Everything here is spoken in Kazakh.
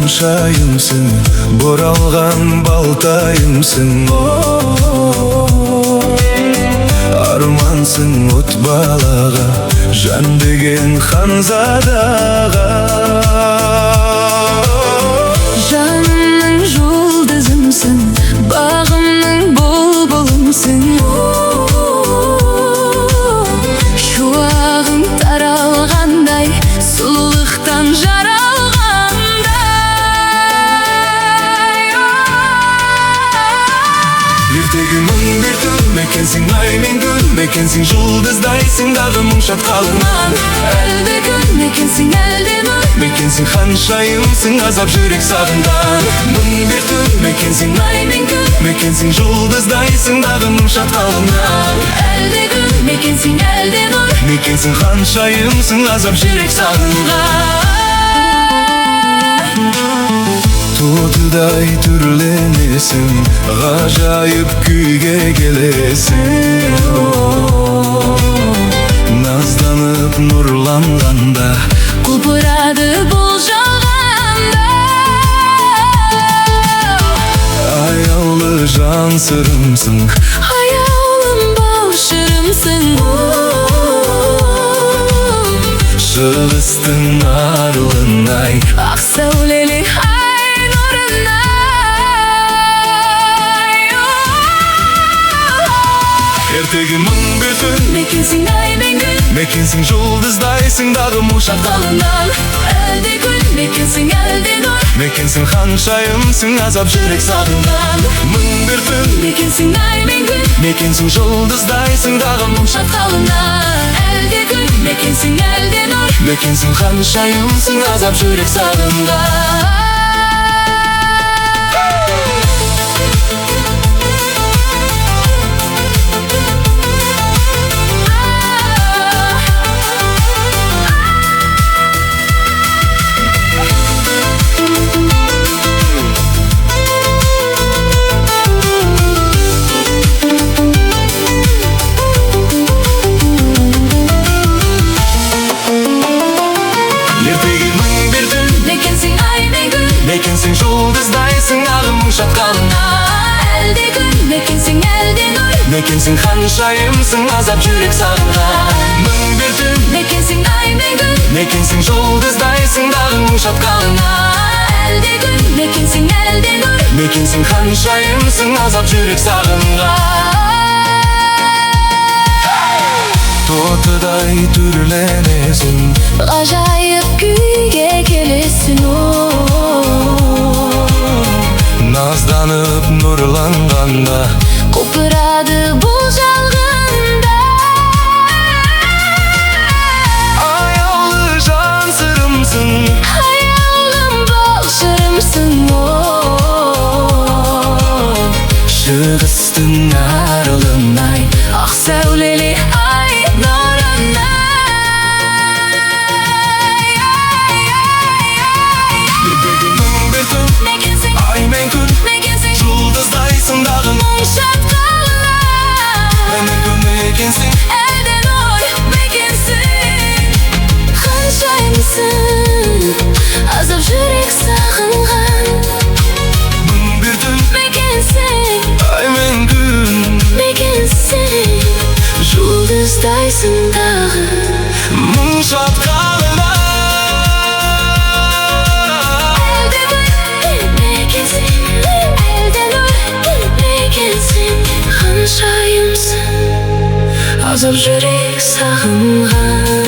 ханшайымсың, боралған балтайымсың. Армансың от балаға, жан деген ханзадаға. Жанымның жұлдызымсың, бағымның бұлбұлымсың. Шуағың таралғандай, сұлулықтан жаралғандай. Ертегі мың бір түн, мекенсің ай мен күн, мекенсің жұлдыздайсың дағы мұң шатқалынан. Әлде күн, мекенсің әлде мұң, мекенсің ханшайымсың азап жүрек сағынған. Мың бір түн, мекенсің ай мен күн, мекенсің жұлдыздайсың дағы мұң шатқалынан. әлде күн, мекенсің әлде мұң, мекенсің ханшайымсың азап жүрек сағынған. Тотыдай түрленесің, ғажайып күйге келесің. Назданып нұрланғанда, құлпырады бұл жалғанда. аяулы жан сырымсың, Аяулым бал шырымсың. шығыстың арылынай, Ақ сәулелі ай нұрынай. ертегі мың бір түн, Мекенсің ай мен күн, мекенсің жұлдыздайсың дағы мұң шатқалынан. әлде күн, мекенсің әлде нұр, мекенсің ханшайымсың азап жүрек сағынған. мың бір түн, мекенсің ай мен күн, мекенсің жұлдыздайсың дағы мұң шатқалынан. әлде күн, мекенсің әлде нұр, мекенсің ханшайымсың азап жүрек сағынған. Мекенсің жұлдыздайсың ағы мұң шатқалына. әлде күн, мекенсің әлде нұр, мекенсің ханшайымсың азап жүрек сағынған. мың бір түн, мекенсің ай мен күн, мекенсің жұлдыздайсың дағы мұң шатқалына. әлде күн, мекенсің әлде нұр, мекенсің ханшайымсың азап жүрек сағынған. Тотыдай түрленесің, ғажайып күйге келесің. назданып нұрланғанда, құлпырады бұл жалғанда. аяулы жан сырымсың, Аяулым бол шырымсың. шығыстың арылынай, Ақ сәулелі ай нұрынай. ертегі мың бір түн, Мекенсің ай мен күн, мекенсің жұлдыздайсың дағы мұң шатқалына. мекенсің әлде нұр, мекенсің ханшайымсың азап жүрек сағынған. мың бір түн, Мекенсің ай мен күн, мекенсің жұлдыздайсың дағы мұң шатқалына. әлде күн, мекенсің әлде нұр, мекенсің ханшайымсың азап жүрек сағынған.